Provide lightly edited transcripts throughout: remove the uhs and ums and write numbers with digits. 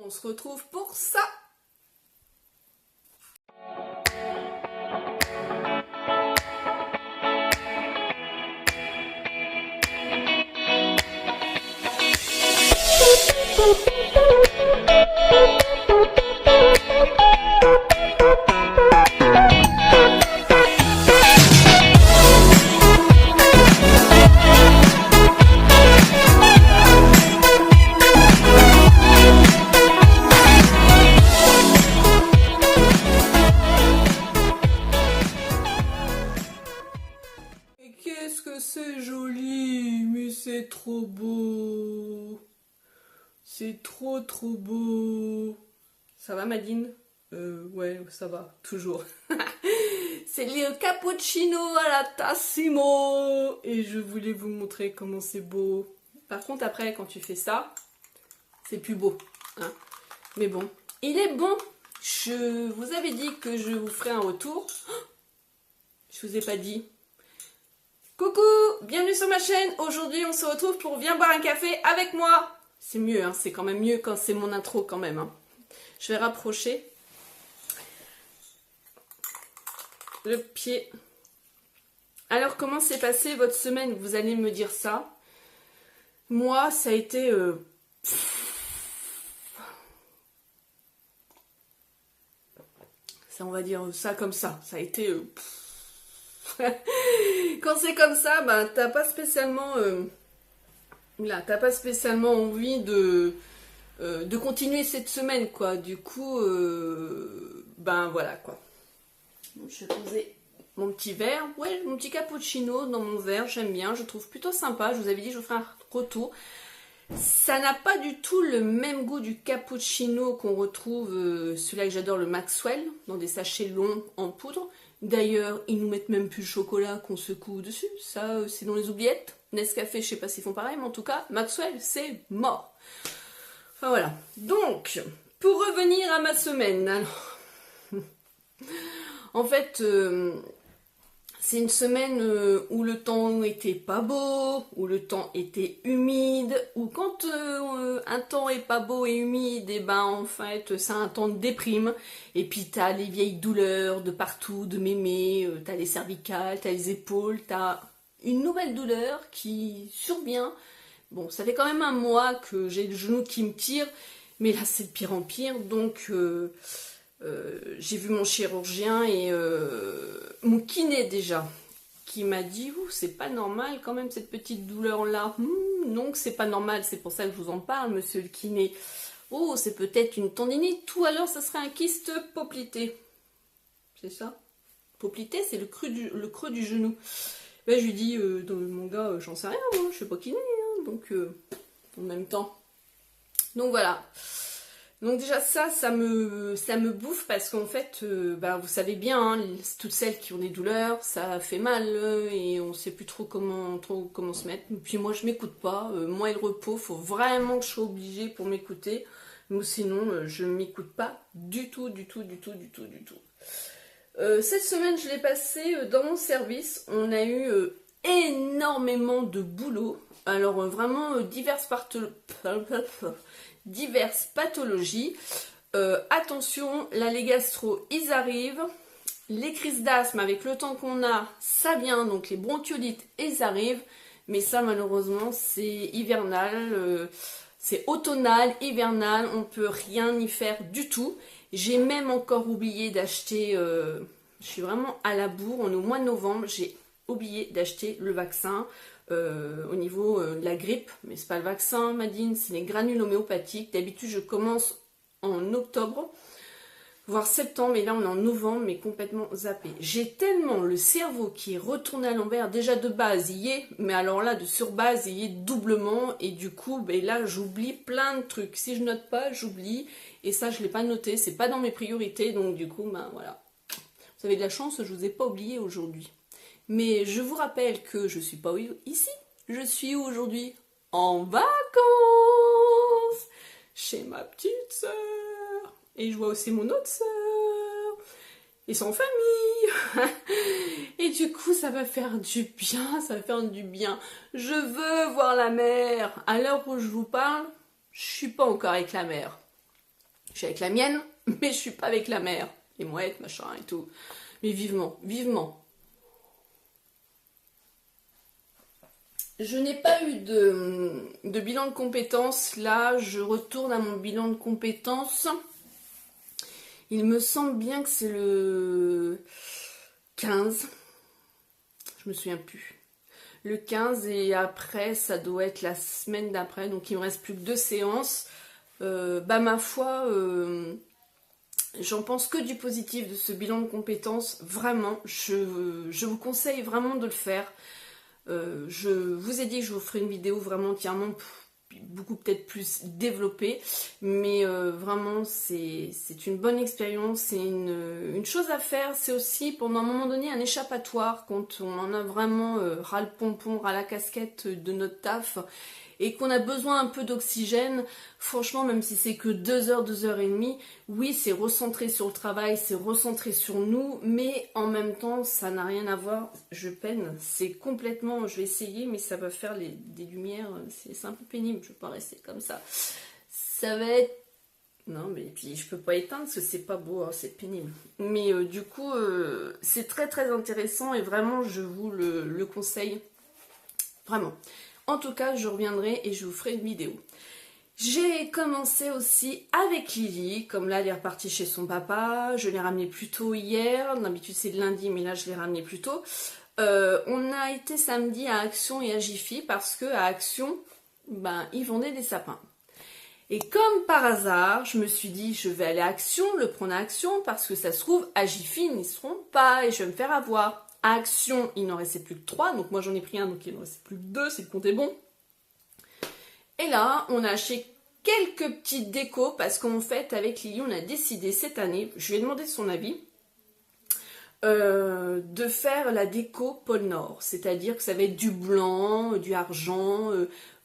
On se retrouve pour ça. Qu'est-ce que c'est joli, mais c'est trop beau. C'est trop beau. Ça va Madine? Ouais, ça va, toujours. C'est le cappuccino à la Tassimo. Et je voulais vous montrer comment c'est beau. Par contre, après, quand tu fais ça, c'est plus beau. Hein. Mais bon, il est bon. Je vous avais dit que je vous ferai un retour. Je vous ai pas dit. Coucou, bienvenue sur ma chaîne. Aujourd'hui, on se retrouve pour Viens boire un café avec moi. C'est mieux, hein, c'est quand même mieux quand c'est mon intro quand même. Hein. Je vais rapprocher le pied. Alors, comment s'est passée votre semaine? Vous allez me dire ça. Moi, ça a été... ça, on va dire ça comme ça. Ça a été... Quand c'est comme ça, bah, t'as pas spécialement... t'as pas spécialement envie de continuer cette semaine, quoi. Du coup, ben voilà, quoi. Donc, je vais poser mon petit verre, ouais, mon petit cappuccino dans mon verre, j'aime bien, je trouve plutôt sympa. Je vous avais dit, je vous ferai un retour. Ça n'a pas du tout le même goût du cappuccino qu'on retrouve, celui-là que j'adore, le Maxwell, dans des sachets longs en poudre. D'ailleurs, ils nous mettent même plus le chocolat qu'on secoue dessus. Ça, c'est dans les oubliettes. Nescafé, je sais pas s'ils font pareil, mais en tout cas, Maxwell, c'est mort. Enfin voilà. Donc, pour revenir à ma semaine, alors... en fait, c'est une semaine où le temps était pas beau, où le temps était humide, où quand un temps est pas beau et humide, et ben en fait c'est un temps de déprime. Et puis t'as les vieilles douleurs de partout, de mémé, t'as les cervicales, t'as les épaules, t'as une nouvelle douleur qui survient. Bon, ça fait quand même un mois que j'ai le genou qui me tire, mais là c'est de pire en pire, donc... j'ai vu mon chirurgien et mon kiné déjà, qui m'a dit c'est pas normal quand même cette petite douleur là. Non, c'est pas normal, c'est pour ça que je vous en parle, monsieur le kiné. Oh, c'est peut-être une tendinite ou alors ça serait un kyste poplité. C'est ça? Poplité, c'est le creux du genou. Ben, je lui dis, mon gars, j'en sais rien, moi, je suis pas kiné, hein, donc en même temps. Donc voilà. Donc déjà ça me bouffe parce qu'en fait, vous savez bien, hein, toutes celles qui ont des douleurs, ça fait mal et on sait plus trop comment se mettre. Et puis moi je m'écoute pas, moi et le repos, faut vraiment que je sois obligée pour m'écouter. Mais sinon je m'écoute pas du tout. Cette semaine je l'ai passée dans mon service, on a eu énormément de boulot. Alors vraiment diverses pathologies. Attention, là les gastro, ils arrivent. Les crises d'asthme, avec le temps qu'on a, ça vient. Donc les bronchiolites, ils arrivent. Mais ça, malheureusement, c'est hivernal. C'est automnal, hivernal. On peut rien y faire du tout. J'ai même encore oublié d'acheter... je suis vraiment à la bourre. On est au mois de novembre. J'ai oublié d'acheter le vaccin. Au niveau de la grippe, mais c'est pas le vaccin, Madine, c'est les granules homéopathiques. D'habitude, je commence en octobre, voire septembre, et là on est en novembre, mais complètement zappé. J'ai tellement le cerveau qui est retourné à l'envers, déjà de base, il y est, mais alors là, de surbase, il y est doublement, et du coup, là, j'oublie plein de trucs. Si je note pas, j'oublie, et ça, je l'ai pas noté, c'est pas dans mes priorités, donc du coup, voilà. Vous avez de la chance, je vous ai pas oublié aujourd'hui. Mais je vous rappelle que je suis pas ici, je suis aujourd'hui en vacances chez ma petite sœur. Et je vois aussi mon autre sœur. Ils sont en famille. Et du coup, ça va faire du bien, ça va faire du bien. Je veux voir la mer. À l'heure où je vous parle, je suis pas encore avec la mer. Je suis avec la mienne, mais je suis pas avec la mère. Les mouettes, machin et tout. Mais vivement, vivement. Je n'ai pas eu de bilan de compétences. Là, je retourne à mon bilan de compétences. Il me semble bien que c'est le 15. Je me souviens plus. Le 15 et après, ça doit être la semaine d'après. Donc, il me reste plus que 2 séances. Ma foi, j'en pense que du positif de ce bilan de compétences. Vraiment, je vous conseille vraiment de le faire. Je vous ai dit que je vous ferai une vidéo vraiment entièrement beaucoup peut-être plus développée, mais vraiment c'est une bonne expérience, c'est une chose à faire, c'est aussi pendant un moment donné un échappatoire quand on en a vraiment ras le pompon, ras la casquette de notre taf et qu'on a besoin un peu d'oxygène. Franchement, même si c'est que 2 heures, 2 heures et demie, oui, c'est recentré sur le travail, c'est recentré sur nous, mais en même temps, ça n'a rien à voir. Je peine, c'est complètement, je vais essayer, mais ça va faire des lumières, c'est un peu pénible, je ne vais pas rester comme ça. Ça va être... Non, mais puis je peux pas éteindre parce que c'est pas beau, hein, c'est pénible. Mais du coup, c'est très très intéressant et vraiment, je vous le conseille. Vraiment. En tout cas, je reviendrai et je vous ferai une vidéo. J'ai commencé aussi avec Lily, comme là elle est repartie chez son papa, je l'ai ramenée plus tôt hier, d'habitude c'est le lundi mais là je l'ai ramenée plus tôt. On a été samedi à Action et à Jiffy parce que à Action, ils vendaient des sapins. Et comme par hasard, je me suis dit je vais aller à Action, le prendre à Action parce que ça se trouve à Jiffy ils n'y seront pas et je vais me faire avoir. À Action, il n'en restait plus que 3, donc moi j'en ai pris un, donc il n'en restait plus que 2, si le compte est bon. Et là, on a acheté quelques petites décos, parce qu'en fait, avec Lily, on a décidé cette année, je lui ai demandé son avis, de faire la déco pôle Nord. C'est-à-dire que ça va être du blanc, du argent,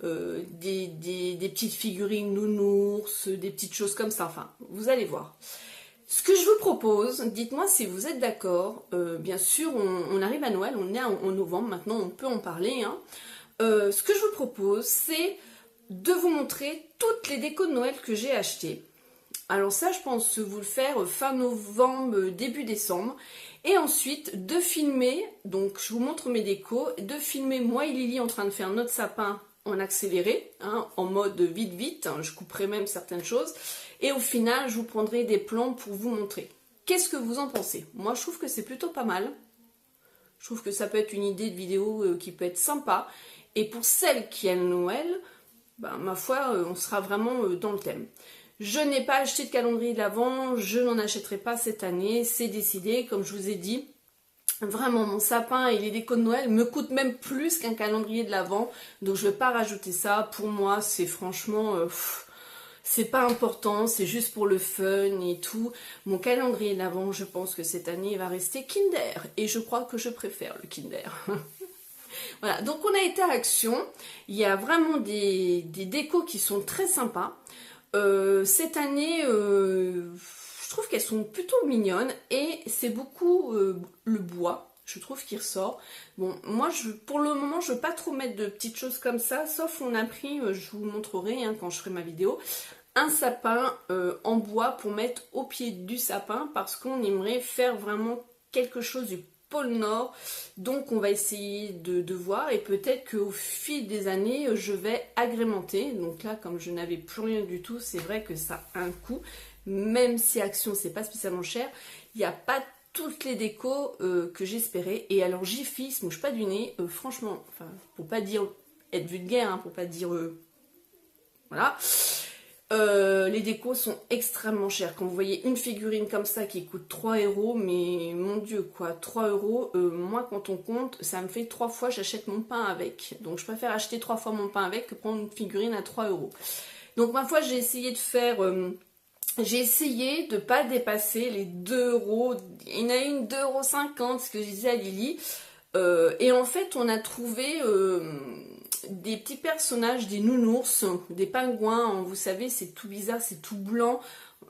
des petites figurines nounours, des petites choses comme ça, enfin, vous allez voir. Ce que je vous propose, dites-moi si vous êtes d'accord, bien sûr on arrive à Noël, on est en novembre, maintenant on peut en parler. Hein. Ce que je vous propose, c'est de vous montrer toutes les décos de Noël que j'ai achetées. Alors ça, je pense vous le faire fin novembre, début décembre. Et ensuite, de filmer, donc je vous montre mes décos, de filmer moi et Lily en train de faire notre sapin en accéléré, hein, en mode vite, hein, je couperai même certaines choses. Et au final, je vous prendrai des plans pour vous montrer. Qu'est-ce que vous en pensez? Moi, je trouve que c'est plutôt pas mal. Je trouve que ça peut être une idée de vidéo qui peut être sympa. Et pour celles qui aiment Noël, ma foi, on sera vraiment dans le thème. Je n'ai pas acheté de calendrier de l'Avent, je n'en achèterai pas cette année, c'est décidé, comme je vous ai dit. Vraiment, mon sapin et les décos de Noël me coûtent même plus qu'un calendrier de l'Avent, donc je ne vais pas rajouter ça. Pour moi, c'est franchement... c'est pas important, c'est juste pour le fun et tout. Mon calendrier de l'Avent, je pense que cette année, il va rester Kinder. Et je crois que je préfère le Kinder. Voilà, donc on a été à Action. Il y a vraiment des décos qui sont très sympas. Cette année, je trouve qu'elles sont plutôt mignonnes. Et c'est beaucoup le bois, je trouve, qui ressort. Bon, moi, pour le moment, je ne veux pas trop mettre de petites choses comme ça. Sauf on a pris, je vous montrerai quand je ferai ma vidéo, un sapin en bois pour mettre au pied du sapin. Parce qu'on aimerait faire vraiment quelque chose du pôle Nord, donc on va essayer de voir et peut-être qu'au fil des années je vais agrémenter. Donc là, comme je n'avais plus rien du tout, c'est vrai que ça a un coût, même si Action c'est pas spécialement cher, il n'y a pas toutes les décos que j'espérais. Et alors Jiffy se mouche pas du nez, franchement, enfin pour pas dire être vulgaire, hein, pour pas dire voilà. Les décos sont extrêmement chers. Quand vous voyez une figurine comme ça qui coûte 3 €, mais mon dieu quoi, 3 €, moi quand on compte, ça me fait 3 fois j'achète mon pain avec. Donc je préfère acheter 3 fois mon pain avec que prendre une figurine à 3 €. Donc ma foi, j'ai essayé de faire... j'ai essayé de ne pas dépasser les 2 €. Il y en a une 2,50 €, ce que je disais à Lily. Et en fait, on a trouvé... des petits personnages, des nounours, des pingouins, vous savez, c'est tout bizarre, c'est tout blanc,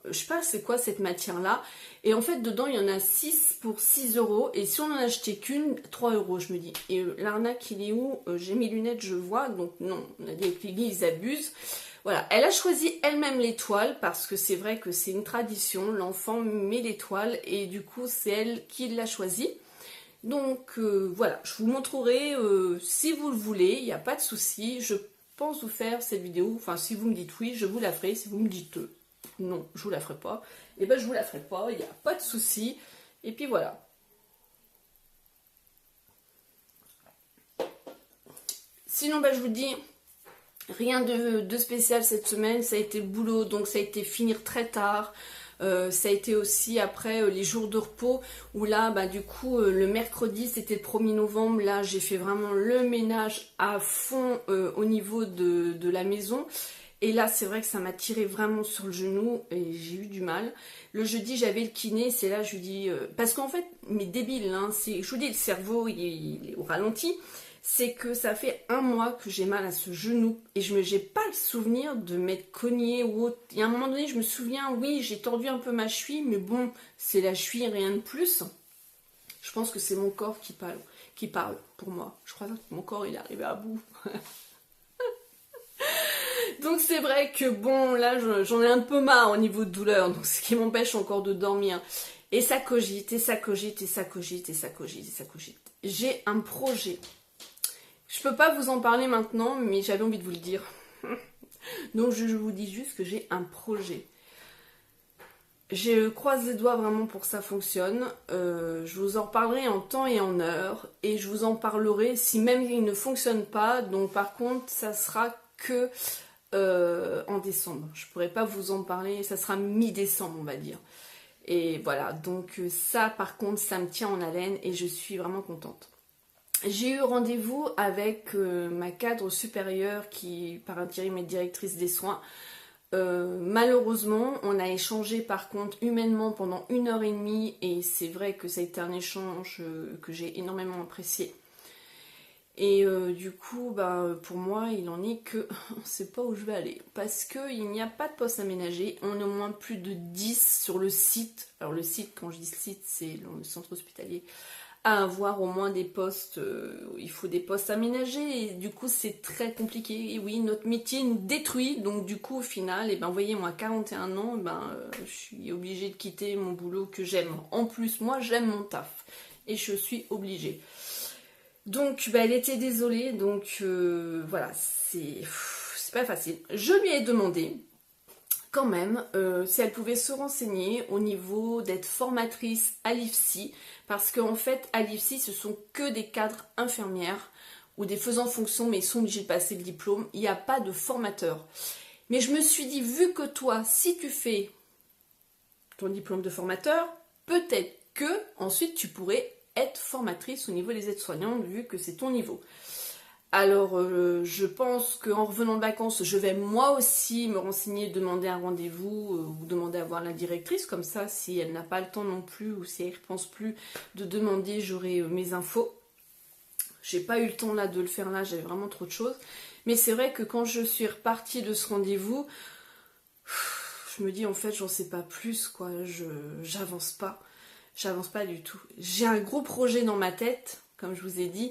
je sais pas c'est quoi cette matière là, et en fait dedans il y en a 6 pour 6 €, et si on en achetait qu'une, 3 €, je me dis, et l'arnaque il est où? J'ai mes lunettes, je vois, donc non, on a dit avec Lily, ils abusent. Voilà, elle a choisi elle-même l'étoile parce que c'est vrai que c'est une tradition, l'enfant met l'étoile et du coup c'est elle qui l'a choisi. Donc voilà, je vous montrerai si vous le voulez, il n'y a pas de souci. Je pense vous faire cette vidéo, enfin si vous me dites oui, je vous la ferai. Si vous me dites non, je vous la ferai pas, et ben je vous la ferai pas, il n'y a pas de souci. Et puis voilà. Sinon, je vous dis, rien de spécial cette semaine, ça a été le boulot, donc ça a été finir très tard. Ça a été aussi après les jours de repos où là du coup le mercredi c'était le 1er novembre, là j'ai fait vraiment le ménage à fond au niveau de la maison et là c'est vrai que ça m'a tiré vraiment sur le genou et j'ai eu du mal. Le jeudi j'avais le kiné, c'est là je lui dis parce qu'en fait mais débile hein, je vous dis le cerveau il est au ralenti. C'est que ça fait un mois que j'ai mal à ce genou et j'ai pas le souvenir de m'être cognée ou autre. Il y a un moment donné, je me souviens, oui, j'ai tordu un peu ma cheville, mais bon, c'est la cheville, rien de plus. Je pense que c'est mon corps qui parle pour moi. Je crois que mon corps, il est arrivé à bout. Donc c'est vrai que bon, là, j'en ai un peu marre au niveau de douleur, donc ce qui m'empêche encore de dormir. Et ça cogite, et ça cogite, et ça cogite, et ça cogite, et ça cogite. J'ai un projet. Je peux pas vous en parler maintenant, mais j'avais envie de vous le dire. Donc je vous dis juste que j'ai un projet. Je croise les doigts vraiment pour que ça fonctionne. Je vous en reparlerai en temps et en heure. Et je vous en parlerai si même il ne fonctionne pas. Donc par contre, ça sera que en décembre. Je pourrai pas vous en parler. Ça sera mi-décembre, on va dire. Et voilà, donc ça par contre, ça me tient en haleine et je suis vraiment contente. J'ai eu rendez-vous avec ma cadre supérieure qui, par intérim, est directrice des soins. Malheureusement, on a échangé par contre humainement pendant 1h30 et c'est vrai que ça a été un échange que j'ai énormément apprécié. Et du coup, pour moi, il en est que on ne sait pas où je vais aller. Parce qu'il n'y a pas de poste aménagé. On est au moins plus de 10 sur le site. Alors le site, quand je dis site, c'est le centre hospitalier. À avoir au moins des postes, il faut des postes aménagés et du coup c'est très compliqué. Et oui, notre métier nous détruit, donc du coup au final, vous voyez, moi à 41 ans, je suis obligée de quitter mon boulot que j'aime. En plus, moi j'aime mon taf et je suis obligée. Donc elle était désolée, donc voilà, c'est pas facile. Je lui ai demandé quand même si elle pouvait se renseigner au niveau d'être formatrice à l'IFSI, parce qu'en fait à l'IFSI ce sont que des cadres infirmières ou des faisant fonction, mais ils sont obligés de passer le diplôme, il n'y a pas de formateur. Mais je me suis dit, vu que toi, si tu fais ton diplôme de formateur, peut-être que ensuite tu pourrais être formatrice au niveau des aides-soignantes, vu que c'est ton niveau. Alors, je pense qu'en revenant de vacances, je vais moi aussi me renseigner, demander un rendez-vous ou demander à voir la directrice. Comme ça, si elle n'a pas le temps non plus ou si elle ne pense plus de demander, j'aurai mes infos. J'ai pas eu le temps là de le faire là, j'avais vraiment trop de choses. Mais c'est vrai que quand je suis repartie de ce rendez-vous, je me dis en fait, j'en sais pas plus, quoi. J'avance pas. J'avance pas du tout. J'ai un gros projet dans ma tête, comme je vous ai dit.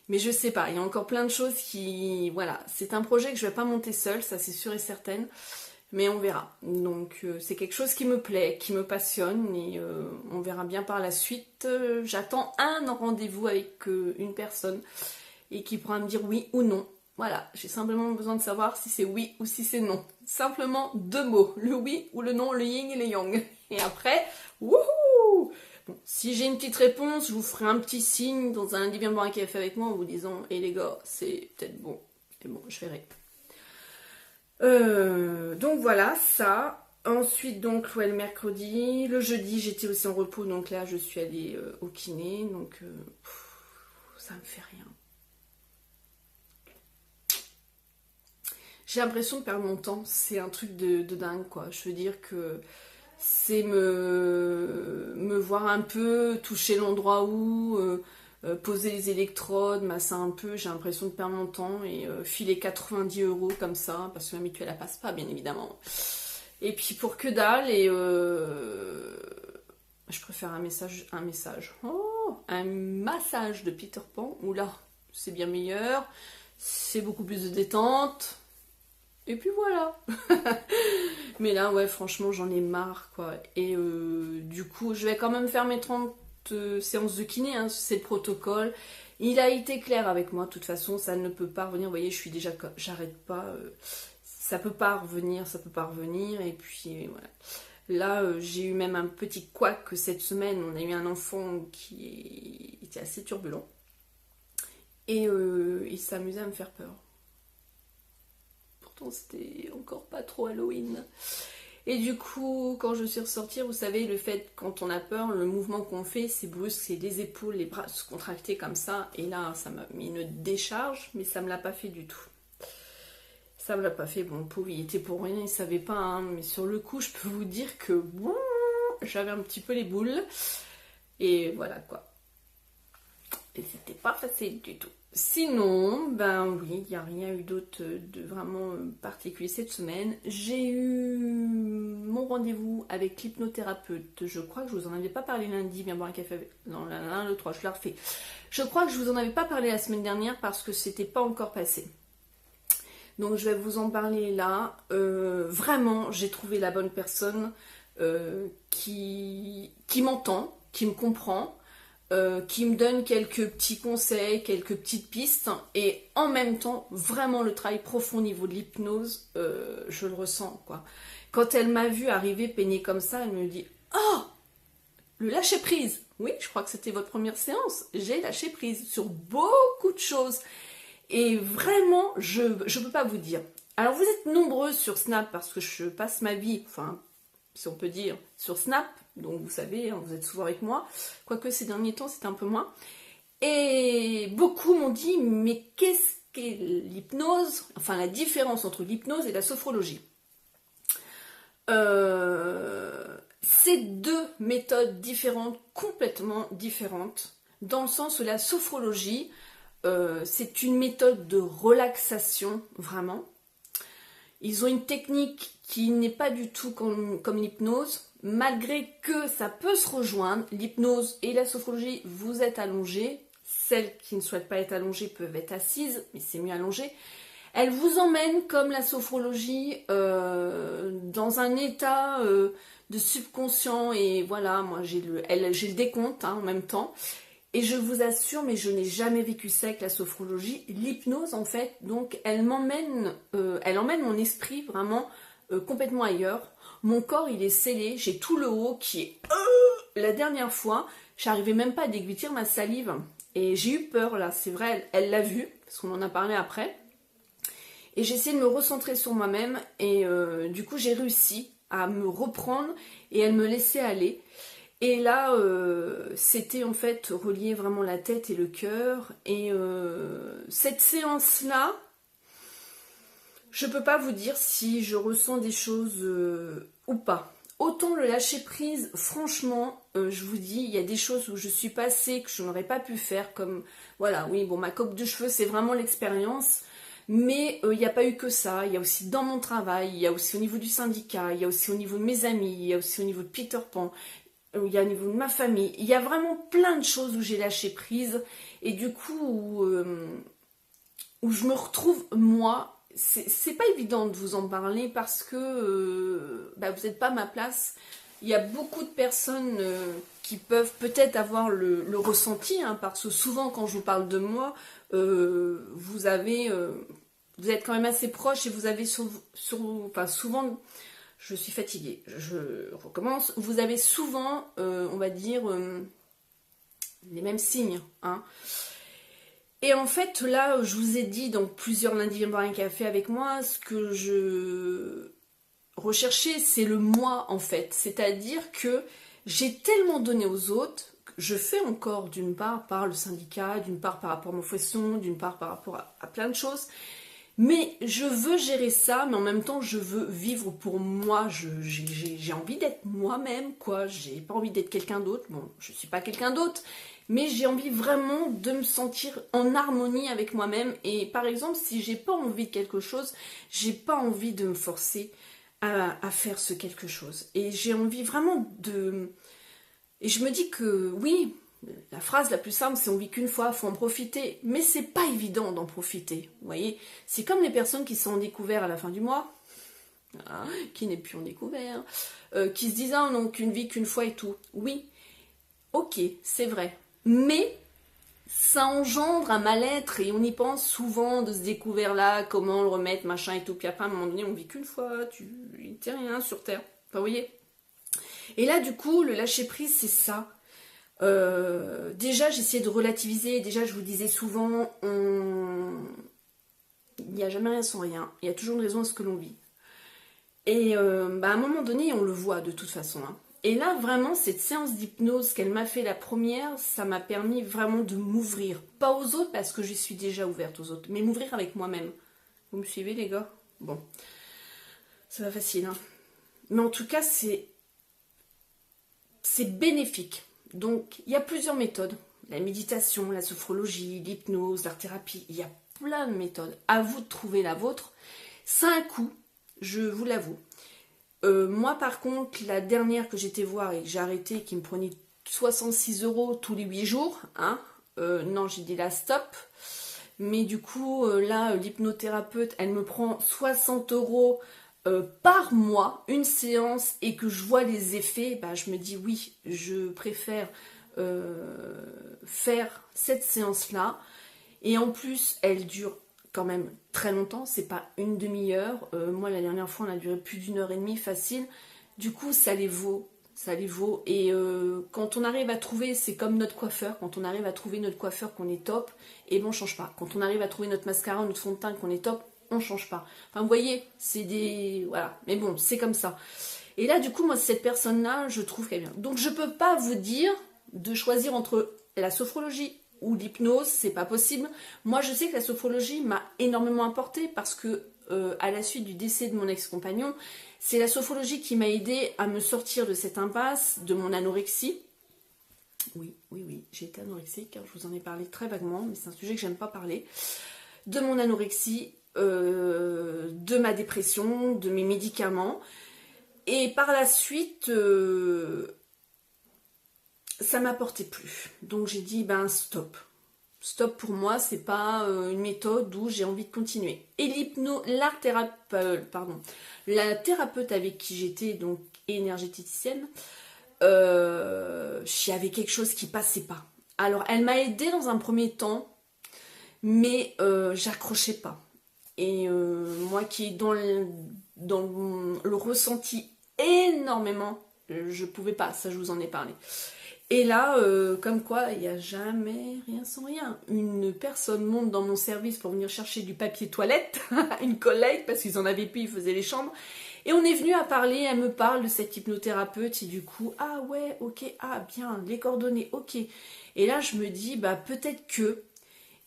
Mais je sais pas, il y a encore plein de choses qui... Voilà, c'est un projet que je vais pas monter seule, ça c'est sûr et certain. Mais on verra. Donc c'est quelque chose qui me plaît, qui me passionne. Et on verra bien par la suite. J'attends un rendez-vous avec une personne. Et qui pourra me dire oui ou non. Voilà, j'ai simplement besoin de savoir si c'est oui ou si c'est non. Simplement 2 mots. Le oui ou le non, le yin et le yang. Et après, wouhou! Bon, si j'ai une petite réponse, je vous ferai un petit signe dans un lundi viens boire un café avec moi en vous disant « Eh les gars, c'est peut-être bon. » Et bon, je verrai. Donc voilà, ça. Ensuite, donc, ouais, le mercredi. Le jeudi, j'étais aussi en repos. Donc là, je suis allée au kiné. Donc, ça me fait rien. J'ai l'impression de perdre mon temps. C'est un truc de dingue, quoi. Je veux dire que... c'est me voir un peu, toucher l'endroit où, poser les électrodes, masser un peu, j'ai l'impression de perdre mon temps et filer 90 € comme ça, parce que la mutuelle elle passe pas bien évidemment. Et puis pour que dalle, et je préfère un massage de Peter Pan, où là c'est bien meilleur, c'est beaucoup plus de détente. Et puis voilà. Mais là, ouais, franchement, j'en ai marre, quoi. Et du coup, je vais quand même faire mes 30 séances de kiné, hein, c'est le protocole. Il a été clair avec moi, de toute façon, ça ne peut pas revenir. Vous voyez, je suis déjà, j'arrête pas. Ça peut pas revenir, ça peut pas revenir. Et puis, voilà. Là, j'ai eu même un petit couac cette semaine. On a eu un enfant qui était assez turbulent. Et il s'amusait à me faire peur. Pourtant, c'était encore pas trop Halloween. Et du coup, quand je suis ressortie, vous savez, le fait, quand on a peur, le mouvement qu'on fait, c'est brusque, c'est les épaules, les bras se contracter comme ça. Et là, ça m'a mis une décharge, mais ça me l'a pas fait du tout. Ça me l'a pas fait. Bon, le pauvre, il était pour rien, il savait pas, hein, mais sur le coup, je peux vous dire que bon, j'avais un petit peu les boules. Et voilà quoi. Et c'était pas facile du tout. Sinon, ben oui, il n'y a rien eu d'autre de vraiment particulier cette semaine. J'ai eu mon rendez-vous avec l'hypnothérapeute. Je crois que je vous en avais pas parlé lundi, bien boire un café avec... Non, l'un, le 3, je la refais. Je crois que je vous en avais pas parlé la semaine dernière parce que c'était pas encore passé. Donc je vais vous en parler là. Vraiment, j'ai trouvé la bonne personne qui m'entend, qui me comprend, qui me donne quelques petits conseils, quelques petites pistes, et en même temps, vraiment le travail profond au niveau de l'hypnose, je le ressens, quoi. Quand elle m'a vu arriver peignée comme ça, elle me dit « Oh, le lâcher prise !» Oui, je crois que c'était votre première séance. J'ai lâché prise sur beaucoup de choses. Et vraiment, je ne peux pas vous dire. Alors, vous êtes nombreux sur Snap parce que je passe ma vie, enfin, si on peut dire, sur Snap. Donc, vous savez, hein, vous êtes souvent avec moi. Quoique ces derniers temps, c'était un peu moins. Et beaucoup m'ont dit, mais qu'est-ce qu'est l'hypnose? Enfin, la différence entre l'hypnose et la sophrologie. C'est deux méthodes différentes, complètement différentes, dans le sens où la sophrologie, c'est une méthode de relaxation, vraiment. Ils ont une technique qui n'est pas du tout comme l'hypnose, malgré que ça peut se rejoindre. L'hypnose et la sophrologie, vous êtes allongés. Celles qui ne souhaitent pas être allongées peuvent être assises, mais c'est mieux allongé. Elle vous emmène, comme la sophrologie, dans un état de subconscient. Et voilà, moi j'ai le décompte en même temps. Et je vous assure, mais je n'ai jamais vécu ça avec la sophrologie. L'hypnose, en fait, donc, elle emmène mon esprit vraiment complètement ailleurs. Mon corps, il est scellé. J'ai tout le haut qui est... La dernière fois, j'arrivais même pas à déglutir ma salive. Et j'ai eu peur, là. C'est vrai, elle l'a vu, parce qu'on en a parlé après. Et j'ai essayé de me recentrer sur moi-même. Et du coup, j'ai réussi à me reprendre. Et elle me laissait aller. Et là, c'était en fait relier vraiment la tête et le cœur. Et cette séance-là, je peux pas vous dire si je ressens des choses ou pas. Autant le lâcher prise, franchement, je vous dis, il y a des choses où je suis passée que je n'aurais pas pu faire. Comme, voilà, oui, bon, ma coupe de cheveux, c'est vraiment l'expérience. Mais il n'y a pas eu que ça. Il y a aussi dans mon travail, il y a aussi au niveau du syndicat, il y a aussi au niveau de mes amis, il y a aussi au niveau de Peter Pan. Il y a au niveau de ma famille, il y a vraiment plein de choses où j'ai lâché prise et du coup où je me retrouve moi, c'est pas évident de vous en parler parce que vous n'êtes pas à ma place. Il y a beaucoup de personnes qui peuvent peut-être avoir le ressenti, hein, parce que souvent quand je vous parle de moi, vous êtes quand même assez proche et vous avez souvent... Je suis fatiguée, je recommence. Vous avez souvent, on va dire, les mêmes signes. Hein. Et en fait, là, je vous ai dit, donc plusieurs lundis, viens boire un café avec moi, ce que je recherchais, c'est le moi, en fait. C'est-à-dire que j'ai tellement donné aux autres, que je fais encore, d'une part, par le syndicat, d'une part par rapport à mon fauisson, d'une part par rapport à plein de choses. Mais je veux gérer ça, mais en même temps, je veux vivre pour moi. J'ai envie d'être moi-même, quoi. J'ai pas envie d'être quelqu'un d'autre. Bon, je suis pas quelqu'un d'autre, mais j'ai envie vraiment de me sentir en harmonie avec moi-même. Et par exemple, si j'ai pas envie de quelque chose, j'ai pas envie de me forcer à faire ce quelque chose. Et j'ai envie vraiment de... Et je me dis que oui, La phrase la plus simple, c'est on vit qu'une fois, faut en profiter. Mais c'est pas évident d'en profiter. Vous voyez, c'est comme les personnes qui sont en découvert à la fin du mois, hein, qui n'est plus en découvert, qui se disent ah non, qu'une vie qu'une fois et tout. Oui, ok, c'est vrai. Mais ça engendre un mal-être et on y pense souvent de ce découvert-là, comment le remettre, machin et tout. Puis après, à un moment donné, on vit qu'une fois, il t'est rien sur Terre. Enfin, vous voyez. Et là, du coup, le lâcher-prise, c'est ça. Déjà, j'essayais de relativiser. Déjà, je vous disais souvent, il n'y a jamais rien sans rien. Il y a toujours une raison à ce que l'on vit. Et à un moment donné, on le voit de toute façon. Hein. Et là, vraiment, cette séance d'hypnose qu'elle m'a fait la première, ça m'a permis vraiment de m'ouvrir. Pas aux autres, parce que je suis déjà ouverte aux autres, mais m'ouvrir avec moi-même. Vous me suivez, les gars? Bon. C'est pas facile, hein. Mais en tout cas, c'est bénéfique. Donc, il y a plusieurs méthodes. La méditation, la sophrologie, l'hypnose, l'art-thérapie. Il y a plein de méthodes. À vous de trouver la vôtre. Ça a un coût, je vous l'avoue. Moi, par contre, la dernière que j'étais voir et que j'ai arrêté, qui me prenait 66 € tous les 8 jours, hein, non, j'ai dit là, stop. Mais du coup, là, l'hypnothérapeute, elle me prend 60 € par mois, une séance, et que je vois les effets, bah, je me dis oui, je préfère faire cette séance-là. Et en plus, elle dure quand même très longtemps, c'est pas une demi-heure. Moi, la dernière fois, on a duré plus d'1 h 30 facile. Du coup, ça les vaut. Ça les vaut. Et quand on arrive à trouver, c'est comme notre coiffeur, quand on arrive à trouver notre coiffeur qu'on est top, et bon, on change pas. Quand on arrive à trouver notre mascara, notre fond de teint qu'on est top, on change pas. Enfin, vous voyez, c'est des... Voilà. Mais bon, c'est comme ça. Et là, du coup, moi, cette personne-là, je trouve qu'elle est bien. Donc, je peux pas vous dire de choisir entre la sophrologie ou l'hypnose, c'est pas possible. Moi, je sais que la sophrologie m'a énormément apporté parce que, à la suite du décès de mon ex-compagnon, c'est la sophrologie qui m'a aidé à me sortir de cette impasse, de mon anorexie. Oui, j'ai été anorexique, car je vous en ai parlé très vaguement, mais c'est un sujet que j'aime pas parler. De mon anorexie, de ma dépression, de mes médicaments. Et par la suite, ça m'apportait plus. Donc j'ai dit, ben stop. Stop pour moi, c'est pas une méthode où j'ai envie de continuer. Et la thérapeute avec qui j'étais, donc énergéticienne, il y avait quelque chose qui passait pas. Alors elle m'a aidée dans un premier temps, mais j'accrochais pas. Et moi qui est dans le ressenti énormément, je pouvais pas, ça je vous en ai parlé. Et là, comme quoi, il n'y a jamais rien sans rien. Une personne monte dans mon service pour venir chercher du papier toilette, une collègue, parce qu'ils en avaient plus, ils faisaient les chambres. Et on est venu à parler, elle me parle de cette hypnothérapeute, et du coup, ah ouais, ok, ah bien, les coordonnées, ok. Et là, je me dis, bah peut-être que...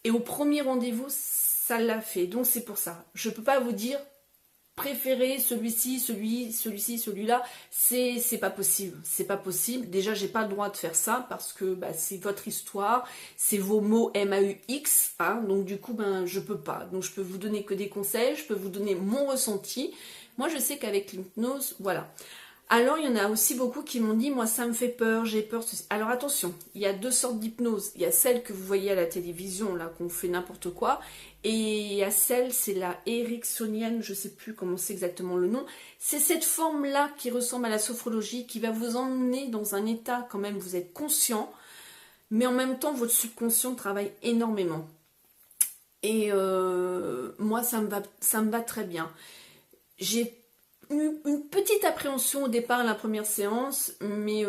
Et au premier rendez-vous, ça l'a fait. Donc c'est pour ça. Je peux pas vous dire... préférer celui-ci, celui-ci, celui-là, c'est pas possible. C'est pas possible. Déjà, j'ai pas le droit de faire ça parce que bah, c'est votre histoire, c'est vos mots MAUX, hein, donc du coup, ben je peux pas. Donc je peux vous donner que des conseils, je peux vous donner mon ressenti. Moi, je sais qu'avec l'hypnose, voilà. Alors, il y en a aussi beaucoup qui m'ont dit, moi, ça me fait peur, j'ai peur. Alors, attention, il y a deux sortes d'hypnose. Il y a celle que vous voyez à la télévision, là, qu'on fait n'importe quoi. Et il y a celle, c'est la ericksonienne, je sais plus comment c'est exactement le nom. C'est cette forme-là qui ressemble à la sophrologie, qui va vous emmener dans un état, quand même, vous êtes conscient, mais en même temps, votre subconscient travaille énormément. Et moi, ça me va très bien. J'ai une petite appréhension au départ à la première séance, mais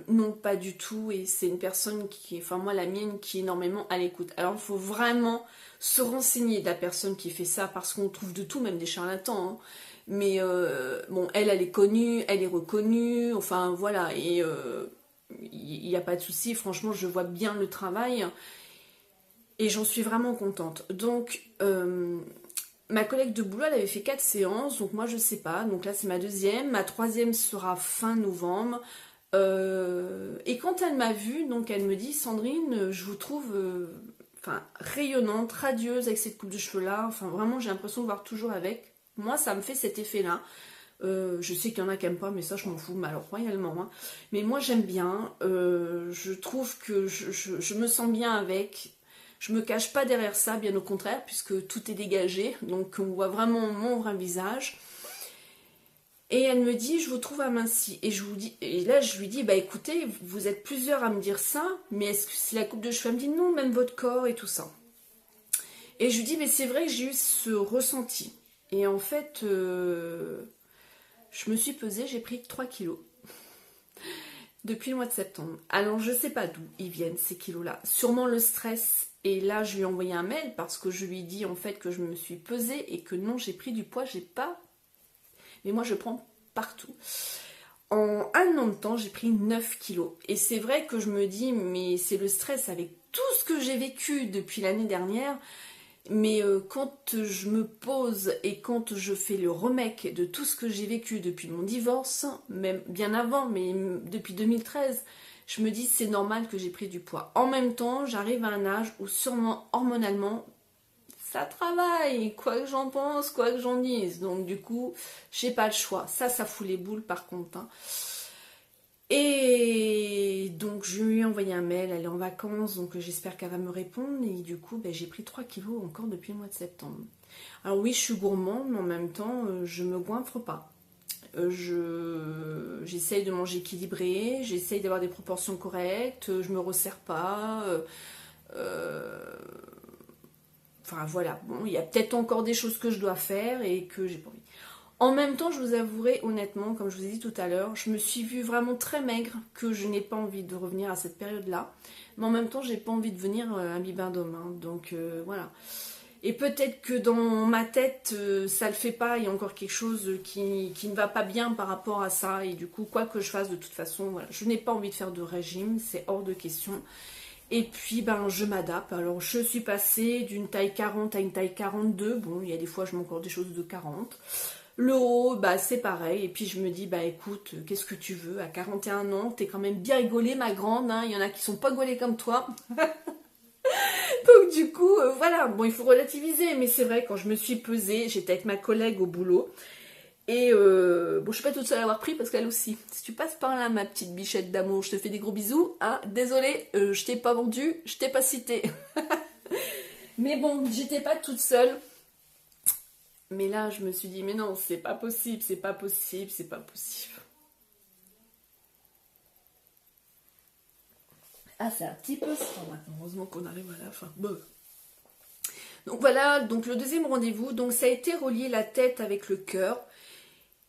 non, pas du tout. Et c'est une personne qui, enfin moi la mienne, qui est énormément à l'écoute. Alors il faut vraiment se renseigner de la personne qui fait ça, parce qu'on trouve de tout, même des charlatans. Hein. Mais bon, elle est connue, elle est reconnue, enfin voilà. Et il n'y a pas de souci, franchement, je vois bien le travail. Et j'en suis vraiment contente. Donc... ma collègue de boulot, elle avait fait 4 séances, donc moi je sais pas, donc là c'est ma deuxième, ma troisième sera fin novembre, et quand elle m'a vue, donc elle me dit, Sandrine, je vous trouve rayonnante, radieuse avec cette coupe de cheveux là, enfin vraiment j'ai l'impression de voir toujours avec, moi ça me fait cet effet là, Je sais qu'il y en a qui n'aiment pas, mais ça je m'en fous, mais alors royalement. Hein. Mais moi j'aime bien, je trouve que je me sens bien avec. Je me cache pas derrière ça, bien au contraire, puisque tout est dégagé, donc on voit vraiment mon vrai visage. Et elle me dit, je vous trouve aminci. Et là je lui dis, bah écoutez, vous êtes plusieurs à me dire ça, mais est-ce que c'est la coupe de cheveux? Elle me dit non, même votre corps et tout ça. Et je lui dis, mais c'est vrai que j'ai eu ce ressenti. Et en fait, je me suis pesée, j'ai pris 3 kilos depuis le mois de septembre. Alors je sais pas d'où ils viennent ces kilos-là. Sûrement le stress. Et là je lui ai envoyé un mail parce que je lui ai dit en fait que je me suis pesée et que non, j'ai pris du poids, j'ai pas. Mais moi je prends partout. En un an de temps, j'ai pris 9 kilos. Et c'est vrai que je me dis, mais c'est le stress avec tout ce que j'ai vécu depuis l'année dernière. Mais quand je me pose et quand je fais le remake de tout ce que j'ai vécu depuis mon divorce, même bien avant, mais depuis 2013, je me dis c'est normal que j'ai pris du poids. En même temps, j'arrive à un âge où sûrement hormonalement, ça travaille, quoi que j'en pense, quoi que j'en dise. Donc du coup, j'ai pas le choix. Ça fout les boules par contre. Hein. Et donc je lui ai envoyé un mail, elle est en vacances, donc j'espère qu'elle va me répondre. Et du coup, ben, j'ai pris 3 kilos encore depuis le mois de septembre. Alors oui, je suis gourmande, mais en même temps, je me goinfre pas. J'essaye de manger équilibré, j'essaye d'avoir des proportions correctes, je me resserre pas. Enfin voilà, bon, il y a peut-être encore des choses que je dois faire et que j'ai pas envie. En même temps, je vous avouerai honnêtement, comme je vous ai dit tout à l'heure, je me suis vue vraiment très maigre, que je n'ai pas envie de revenir à cette période-là. Mais en même temps, j'ai pas envie de venir un bibendum. Hein, donc voilà. Et peut-être que dans ma tête, ça le fait pas, il y a encore quelque chose qui ne va pas bien par rapport à ça. Et du coup, quoi que je fasse, de toute façon, voilà, je n'ai pas envie de faire de régime, c'est hors de question. Et puis, ben, je m'adapte. Alors, je suis passée d'une taille 40 à une taille 42. Bon, il y a des fois, je mets encore des choses de 40. Le haut, bah c'est pareil. Et puis je me dis, bah écoute, qu'est-ce que tu veux? À 41 ans, t'es quand même bien gaulée, ma grande. Hein. Il y en a qui sont pas gaulées comme toi. Donc du coup, voilà. Bon, il faut relativiser. Mais c'est vrai, quand je me suis pesée, j'étais avec ma collègue au boulot. Et bon, je suis pas toute seule à avoir pris parce qu'elle aussi. Si tu passes par là, ma petite bichette d'amour, je te fais des gros bisous. Hein. Désolée, je t'ai pas vendu, je t'ai pas cité. Mais bon, j'étais pas toute seule. Mais là, je me suis dit, mais non, c'est pas possible, c'est pas possible, c'est pas possible. Ah, c'est un petit peu ça maintenant. Heureusement qu'on arrive à la fin. Bon. Donc voilà, donc le deuxième rendez-vous, donc ça a été relier la tête avec le cœur.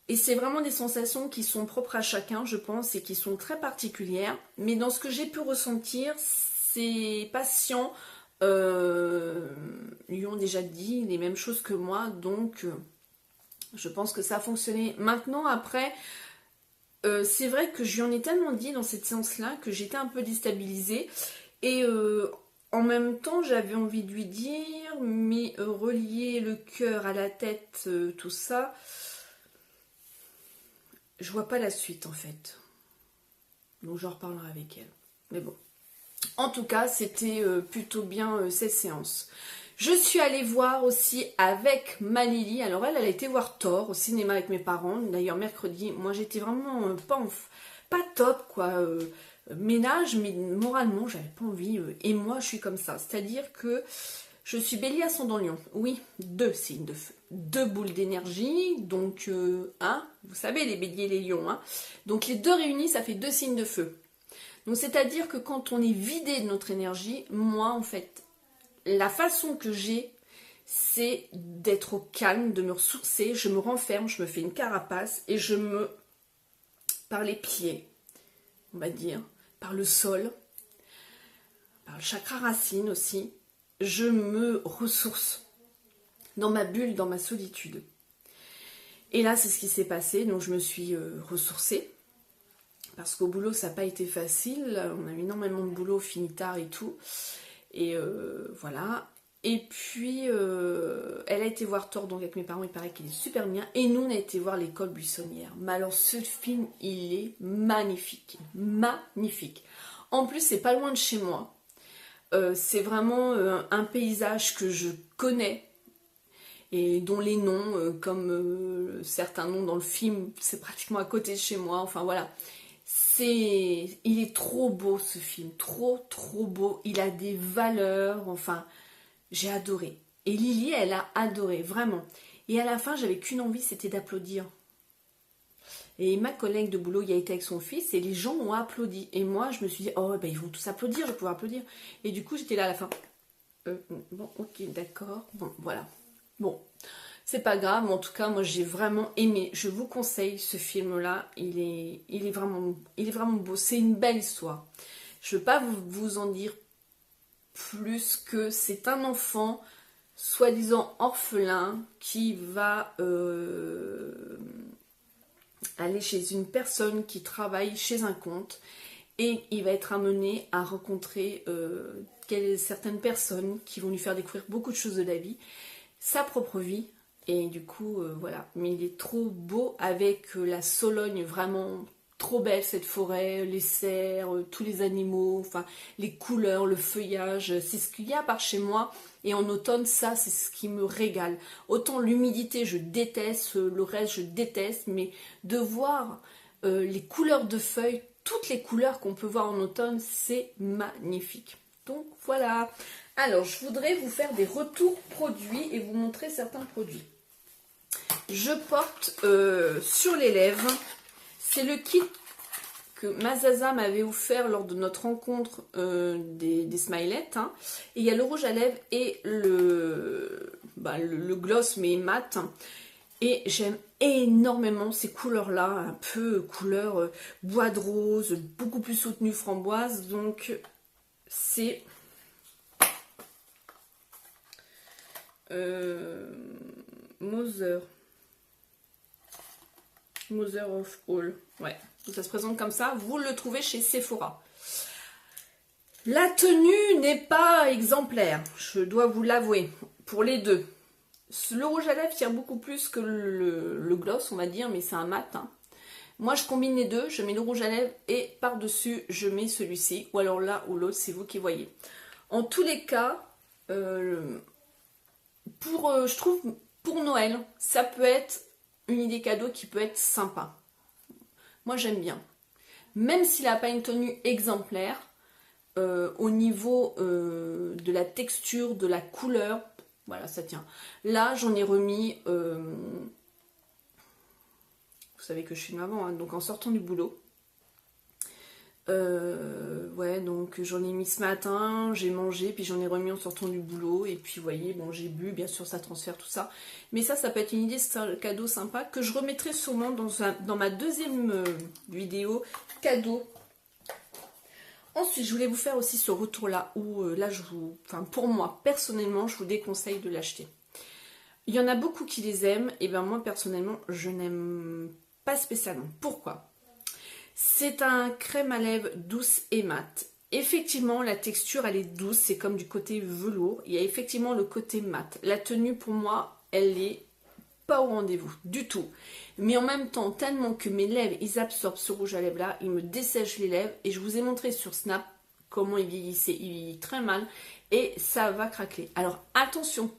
Et c'est vraiment des sensations qui sont propres à chacun, je pense, et qui sont très particulières. Mais dans ce que j'ai pu ressentir, ces patients lui ont déjà dit les mêmes choses que moi, donc je pense que ça a fonctionné. Maintenant, après, c'est vrai que je lui en ai tellement dit dans cette séance-là que j'étais un peu déstabilisée. Et en même temps, j'avais envie de lui dire, mais relier le cœur à la tête, tout ça, je vois pas la suite en fait. Donc j'en reparlerai avec elle. Mais bon. En tout cas, c'était plutôt bien cette séance. Je suis allée voir aussi avec ma Lily. Alors elle a été voir Thor au cinéma avec mes parents. D'ailleurs mercredi, moi j'étais vraiment pas top quoi. Ménage, mais moralement j'avais pas envie. Et moi je suis comme ça. C'est-à-dire que je suis bélier ascendant lion. Oui, 2 signes de feu. 2 boules d'énergie. Donc, vous savez les béliers et les lions. Hein. Donc les deux réunis, ça fait 2 signes de feu. Donc c'est-à-dire que quand on est vidé de notre énergie, moi en fait, la façon que j'ai, c'est d'être au calme, de me ressourcer, je me renferme, je me fais une carapace et je me, par les pieds, on va dire, par le sol, par le chakra racine aussi, je me ressource dans ma bulle, dans ma solitude. Et là, c'est ce qui s'est passé, donc je me suis ressourcée. Parce qu'au boulot, ça n'a pas été facile. On a eu énormément de boulot, fini tard et tout. Et voilà. Et puis, elle a été voir Thor, donc avec mes parents, il paraît qu'il est super bien. Et nous, on a été voir l'École buissonnière. Mais alors, ce film, il est magnifique. Magnifique. En plus, c'est pas loin de chez moi. C'est vraiment un paysage que je connais. et dont les noms, comme certains noms dans le film, c'est pratiquement à côté de chez moi. Enfin voilà, il est trop beau ce film, trop trop beau. Il a des valeurs, enfin, j'ai adoré. Et Lily, elle a adoré, vraiment. Et à la fin, j'avais qu'une envie, c'était d'applaudir. Et ma collègue de boulot y a été avec son fils et les gens ont applaudi. Et moi, je me suis dit, oh, ben, ils vont tous applaudir, je vais pouvoir applaudir. Et du coup, j'étais là à la fin. Bon, ok, d'accord. Bon, voilà. Bon, c'est pas grave, mais en tout cas, moi, j'ai vraiment aimé. Je vous conseille ce film-là. Il est vraiment beau. C'est une belle histoire. Je ne veux pas vous en dire plus que c'est un enfant, soi-disant orphelin, qui va aller chez une personne qui travaille chez un comte et il va être amené à rencontrer certaines personnes qui vont lui faire découvrir beaucoup de choses de la vie, sa propre vie, et du coup voilà. Mais il est trop beau avec la Sologne, vraiment trop belle, cette forêt, les cerfs, tous les animaux, enfin les couleurs, le feuillage, c'est ce qu'il y a par chez moi. Et en automne, ça, c'est ce qui me régale. Autant l'humidité, je déteste, le reste, je déteste, mais de voir les couleurs de feuilles, toutes les couleurs qu'on peut voir en automne, c'est magnifique. Donc voilà. Alors, je voudrais vous faire des retours produits et vous montrer certains produits. Je porte sur les lèvres, c'est le kit que Mazaza m'avait offert lors de notre rencontre des smilettes. Hein. Et il y a le rouge à lèvres et le gloss mais mat. Et j'aime énormément ces couleurs-là, un peu couleur bois de rose, beaucoup plus soutenue framboise. Donc c'est Mother of All. Ouais. Donc ça se présente comme ça, vous le trouvez chez Sephora. La tenue n'est pas exemplaire, je dois vous l'avouer, pour les deux. Le rouge à lèvres tire beaucoup plus que le gloss, on va dire, mais c'est un mat. Hein. Moi, je combine les deux, je mets le rouge à lèvres et par-dessus, je mets celui-ci, ou alors là ou l'autre, c'est vous qui voyez. En tous les cas, je trouve, pour Noël, ça peut être une idée cadeau qui peut être sympa. Moi, j'aime bien. Même s'il n'a pas une tenue exemplaire, au niveau de la texture, de la couleur, voilà, ça tient. Là, j'en ai remis, vous savez que je suis maman, hein, donc en sortant du boulot. Ouais, donc j'en ai mis ce matin, j'ai mangé, puis j'en ai remis en sortant du boulot, et puis vous voyez, bon, j'ai bu, bien sûr, ça transfère tout ça. Mais ça peut être une idée, c'est un cadeau sympa que je remettrai sûrement dans ma deuxième vidéo cadeau. Ensuite, je voulais vous faire aussi ce retour-là, où là, pour moi, personnellement, je vous déconseille de l'acheter. Il y en a beaucoup qui les aiment, et bien moi, personnellement, je n'aime pas spécialement. Pourquoi ? C'est un crème à lèvres douce et mat. Effectivement, la texture, elle est douce, c'est comme du côté velours. Il y a effectivement le côté mat. La tenue, pour moi, elle est pas au rendez-vous, du tout. Mais en même temps, tellement que mes lèvres, ils absorbent ce rouge à lèvres là, ils me dessèchent les lèvres. Et je vous ai montré sur Snap comment il vieillissait. Il vieillit très mal et ça va craquer. Alors attention,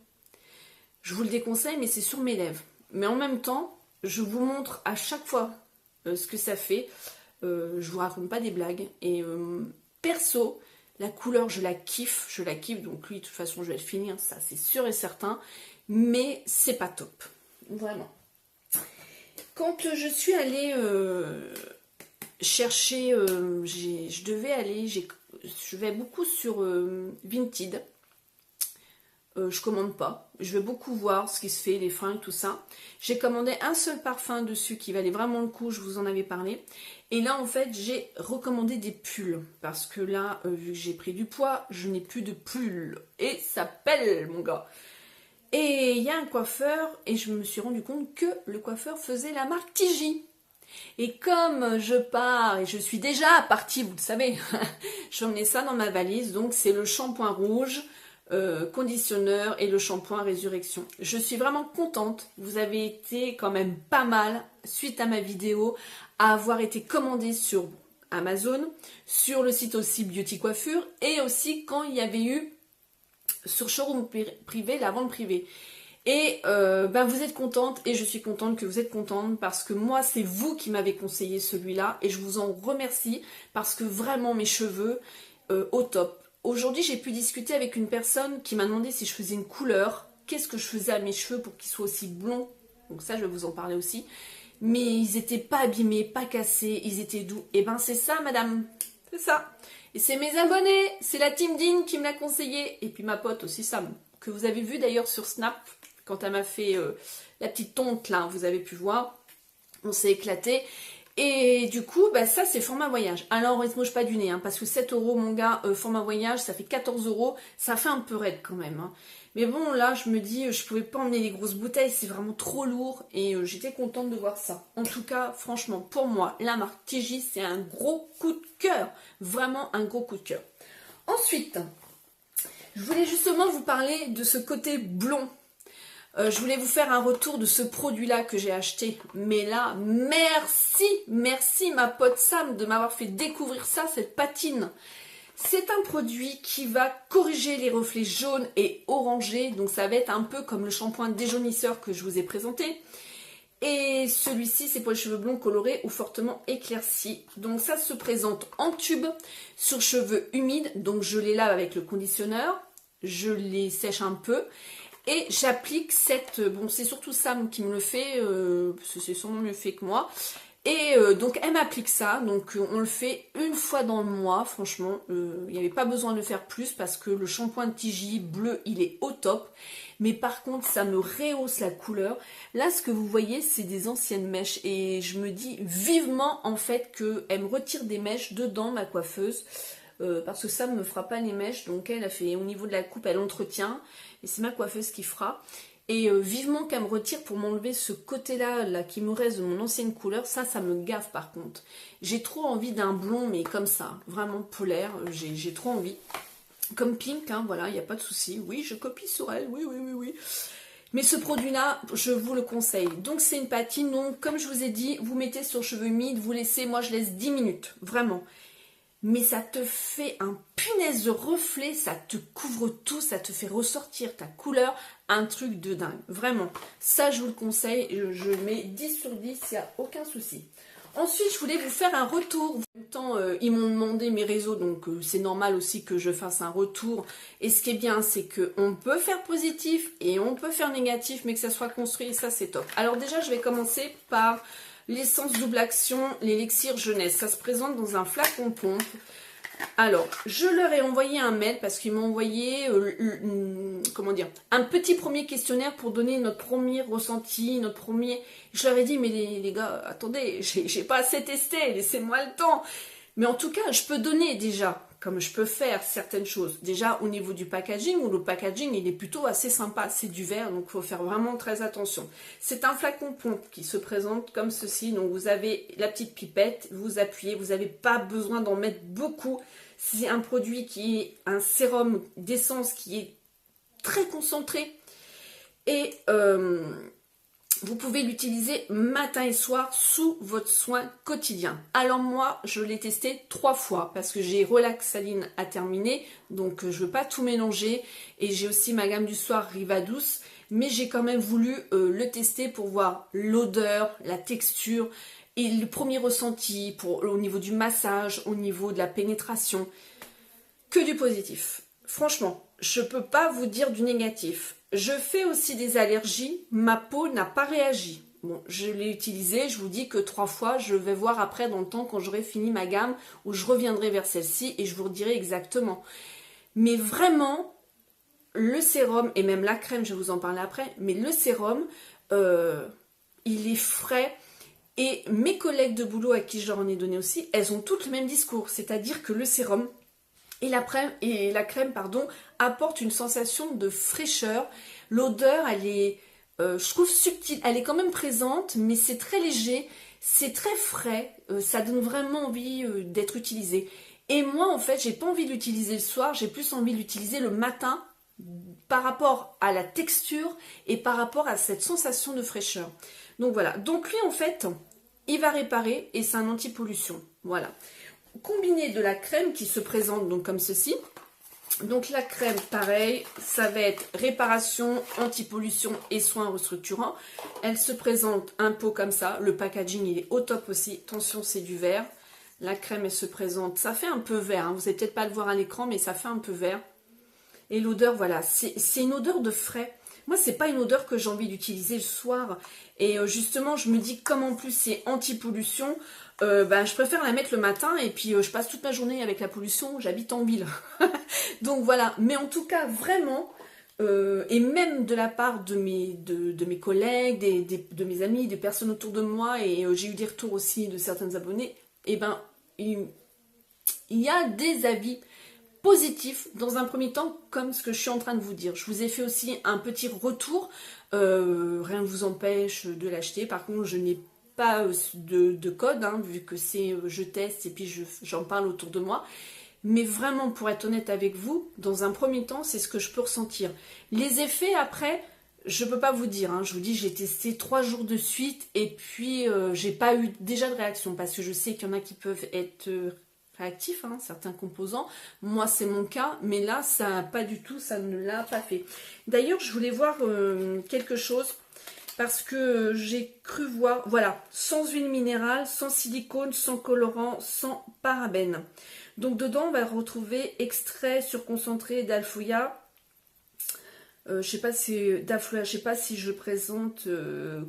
je vous le déconseille, mais c'est sur mes lèvres. Mais en même temps, je vous montre à chaque fois ce que ça fait. Je vous raconte pas des blagues. Et perso, la couleur, je la kiffe. Donc lui, de toute façon, je vais le finir. Ça, c'est sûr et certain. Mais c'est pas top. Vraiment. Quand je suis allée chercher, je vais beaucoup sur Vinted. Je commande pas. Je vais beaucoup voir ce qui se fait, les fringues, tout ça. J'ai commandé un seul parfum dessus qui valait vraiment le coup, je vous en avais parlé. Et là, en fait, j'ai recommandé des pulls. Parce que là, vu que j'ai pris du poids, je n'ai plus de pulls. Et ça pèle, mon gars. Et il y a un coiffeur, et je me suis rendu compte que le coiffeur faisait la marque Tiji. Et comme je pars, et je suis déjà partie, vous le savez, j'emmenais ça dans ma valise, donc c'est le shampoing rouge, conditionneur et le shampoing résurrection. Je suis vraiment contente, vous avez été quand même pas mal, suite à ma vidéo, à avoir été commandé sur Amazon, sur le site aussi Beauty Coiffure, et aussi quand il y avait eu sur showroom privé, la vente privée. Et ben vous êtes contente et je suis contente que vous êtes contente parce que moi c'est vous qui m'avez conseillé celui-là et je vous en remercie parce que vraiment mes cheveux au top. Aujourd'hui j'ai pu discuter avec une personne qui m'a demandé si je faisais une couleur, qu'est-ce que je faisais à mes cheveux pour qu'ils soient aussi blonds. Donc ça je vais vous en parler aussi. Mais ils étaient pas abîmés, pas cassés, ils étaient doux. Et ben c'est ça madame, c'est ça. Et c'est mes abonnés, c'est la Team Dean qui me l'a conseillé. Et puis ma pote aussi Sam, que vous avez vu d'ailleurs sur Snap. Quand elle m'a fait la petite tonte là, vous avez pu voir, on s'est éclaté. Et du coup, bah, ça c'est format voyage. Alors on ne se moche pas du nez, hein, parce que 7 euros mon gars, format voyage, ça fait 14 euros, ça fait un peu raide quand même. Hein. Mais bon là, je me dis, je pouvais pas emmener les grosses bouteilles, c'est vraiment trop lourd. Et j'étais contente de voir ça. En tout cas, franchement, pour moi, la marque TJ, c'est un gros coup de cœur. Vraiment un gros coup de cœur. Ensuite, je voulais justement vous parler de ce côté blond. Je voulais vous faire un retour de ce produit-là que j'ai acheté. Mais là, merci ma pote Sam de m'avoir fait découvrir ça, cette patine. C'est un produit qui va corriger les reflets jaunes et orangés. Donc ça va être un peu comme le shampoing déjaunisseur que je vous ai présenté. Et celui-ci, c'est pour les cheveux blonds colorés ou fortement éclaircis. Donc ça se présente en tube sur cheveux humides. Donc je les lave avec le conditionneur. Je les sèche un peu. Et j'applique cette... Bon, c'est surtout Sam qui me le fait, parce que c'est sûrement mieux fait que moi. Et donc, elle m'applique ça. Donc, on le fait une fois dans le mois. Franchement, il n'y avait pas besoin de le faire plus parce que le shampoing de TJ bleu, il est au top. Mais par contre, ça me rehausse la couleur. Là, ce que vous voyez, c'est des anciennes mèches. Et je me dis vivement, en fait, qu'elle me retire des mèches dedans, ma coiffeuse. Parce que ça ne me fera pas les mèches, donc elle a fait au niveau de la coupe, elle entretient, et c'est ma coiffeuse qui fera. Et vivement qu'elle me retire pour m'enlever ce côté-là là, qui me reste de mon ancienne couleur, ça me gave par contre. J'ai trop envie d'un blond, mais comme ça, vraiment polaire, j'ai trop envie. Comme Pink, hein, voilà, il n'y a pas de souci. Oui, je copie sur elle, oui. Mais ce produit-là, je vous le conseille. Donc c'est une patine, donc comme je vous ai dit, vous mettez sur cheveux humides, vous laissez, moi je laisse 10 minutes, vraiment. Mais ça te fait un punaise de reflet, ça te couvre tout, ça te fait ressortir ta couleur, un truc de dingue, vraiment. Ça, je vous le conseille, je mets 10 sur 10, il n'y a aucun souci. Ensuite, je voulais vous faire un retour. En même temps, ils m'ont demandé mes réseaux, donc c'est normal aussi que je fasse un retour. Et ce qui est bien, c'est qu'on peut faire positif et on peut faire négatif, mais que ça soit construit, et ça, c'est top. Alors déjà, je vais commencer par... l'essence double action, l'élixir jeunesse. Ça se présente dans un flacon pompe. Alors, je leur ai envoyé un mail parce qu'ils m'ont envoyé comment dire, un petit premier questionnaire pour donner notre premier ressenti, notre premier... Je leur ai dit, mais les gars, attendez, j'ai pas assez testé, laissez-moi le temps. Mais en tout cas, je peux donner déjà, comme je peux faire certaines choses. Déjà, au niveau du packaging, où le packaging, il est plutôt assez sympa. C'est du verre, donc il faut faire vraiment très attention. C'est un flacon pompe qui se présente comme ceci. Donc, vous avez la petite pipette, vous appuyez. Vous n'avez pas besoin d'en mettre beaucoup. C'est un produit qui est un sérum d'essence qui est très concentré. Et... vous pouvez l'utiliser matin et soir sous votre soin quotidien. Alors moi, je l'ai testé 3 fois parce que j'ai Relaxaline à terminer, donc je ne veux pas tout mélanger. Et j'ai aussi ma gamme du soir Riva Douce, mais j'ai quand même voulu le tester pour voir l'odeur, la texture et le premier ressenti au niveau du massage, au niveau de la pénétration. Que du positif. Franchement, je ne peux pas vous dire du négatif. Je fais aussi des allergies, ma peau n'a pas réagi. Bon, je l'ai utilisé, je vous dis que 3 fois, je vais voir après dans le temps quand j'aurai fini ma gamme, où je reviendrai vers celle-ci et je vous redirai exactement. Mais vraiment, le sérum, et même la crème, je vais vous en parler après, mais le sérum, il est frais. Et mes collègues de boulot à qui je leur en ai donné aussi, elles ont toutes le même discours, c'est-à-dire que le sérum, et la crème, apporte une sensation de fraîcheur. L'odeur, elle est, je trouve subtile. Elle est quand même présente, mais c'est très léger, c'est très frais. Ça donne vraiment envie d'être utilisé. Et moi, en fait, j'ai pas envie de l'utiliser le soir, j'ai plus envie de l'utiliser le matin par rapport à la texture et par rapport à cette sensation de fraîcheur. Donc voilà. Donc lui, en fait, il va réparer et c'est un anti-pollution. Voilà. Combiné de la crème qui se présente donc comme ceci. Donc la crème, pareil, ça va être réparation, anti-pollution et soins restructurants. Elle se présente un pot comme ça. Le packaging, il est au top aussi. Attention, c'est du vert. La crème, elle se présente, ça fait un peu vert. Hein. Vous n'allez peut-être pas le voir à l'écran, mais ça fait un peu vert. Et l'odeur, voilà, c'est une odeur de frais. Moi, c'est pas une odeur que j'ai envie d'utiliser le soir. Et justement, je me dis, comme en plus c'est anti-pollution, je préfère la mettre le matin. Et puis, je passe toute ma journée avec la pollution. J'habite en ville. Donc voilà. Mais en tout cas, vraiment, et même de la part de mes collègues, de mes amis, des personnes autour de moi, et j'ai eu des retours aussi de certains abonnés, et ben, il y a des avis positif dans un premier temps, comme ce que je suis en train de vous dire. Je vous ai fait aussi un petit retour, rien ne vous empêche de l'acheter. Par contre, je n'ai pas de code, hein, vu que c'est je teste et puis j'en parle autour de moi. Mais vraiment, pour être honnête avec vous, dans un premier temps, c'est ce que je peux ressentir. Les effets après, je peux pas vous dire. Hein. Je vous dis, j'ai testé 3 jours de suite et puis j'ai pas eu déjà de réaction parce que je sais qu'il y en a qui peuvent être réactifs, hein, certains composants. Moi, c'est mon cas, mais là, ça pas du tout, ça ne l'a pas fait. D'ailleurs, je voulais voir quelque chose parce que j'ai cru voir, voilà, sans huile minérale, sans silicone, sans colorant, sans parabènes. Donc dedans, on va retrouver extrait surconcentré d'Alfouya. Je sais pas si d'Alfouya, je sais pas si je présente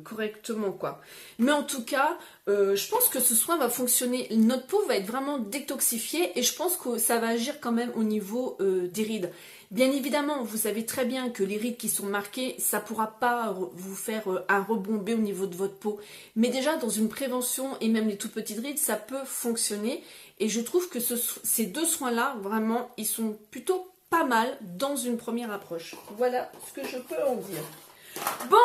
correctement quoi. Mais en tout cas, je pense que ce soin va fonctionner. Notre peau va être vraiment détoxifiée et je pense que ça va agir quand même au niveau des rides. Bien évidemment, vous savez très bien que les rides qui sont marquées, ça pourra pas vous faire un rebombé au niveau de votre peau. Mais déjà, dans une prévention et même les toutes petites rides, ça peut fonctionner. Et je trouve que ces deux soins-là, vraiment, ils sont plutôt pas mal dans une première approche. Voilà ce que je peux en dire. Bon,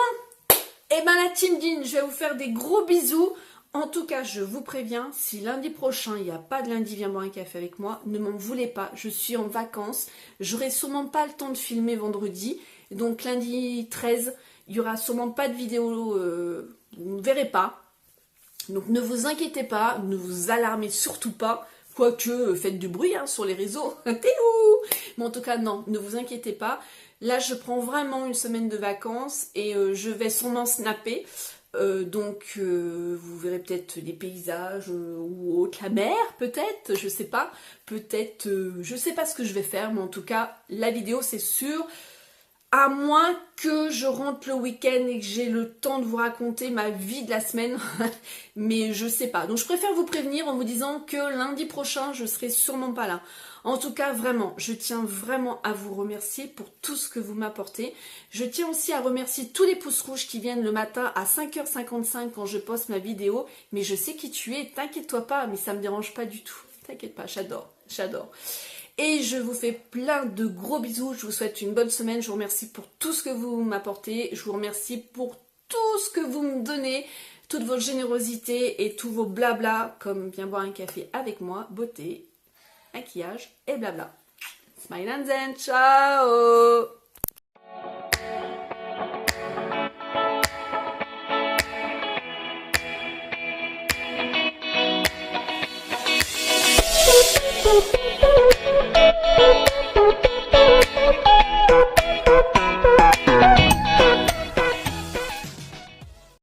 et ben la team Jean, je vais vous faire des gros bisous. En tout cas, je vous préviens, si lundi prochain, il n'y a pas de lundi, viens boire un café avec moi, ne m'en voulez pas, je suis en vacances. J'aurai sûrement pas le temps de filmer vendredi. Donc lundi 13, il n'y aura sûrement pas de vidéo, vous ne verrez pas. Donc ne vous inquiétez pas, ne vous alarmez surtout pas. Quoique, faites du bruit hein, sur les réseaux. Mais en tout cas, non, ne vous inquiétez pas. Là, je prends vraiment une semaine de vacances et je vais sûrement snapper. Vous verrez peut-être des paysages ou autre, la mer peut-être, je sais pas. Peut-être, je sais pas ce que je vais faire, mais en tout cas, la vidéo, c'est sûr. À moins que je rentre le week-end et que j'ai le temps de vous raconter ma vie de la semaine. Mais je sais pas. Donc je préfère vous prévenir en vous disant que lundi prochain, je serai sûrement pas là. En tout cas, vraiment, je tiens vraiment à vous remercier pour tout ce que vous m'apportez. Je tiens aussi à remercier tous les pouces rouges qui viennent le matin à 5h55 quand je poste ma vidéo. Mais je sais qui tu es, t'inquiète-toi pas, mais ça me dérange pas du tout. T'inquiète pas, j'adore, j'adore. Et je vous fais plein de gros bisous, je vous souhaite une bonne semaine, je vous remercie pour tout ce que vous m'apportez, je vous remercie pour tout ce que vous me donnez, toute votre générosité et tous vos blabla, comme viens boire un café avec moi, beauté, maquillage et blabla. Smile and zen, ciao! Boop, boop.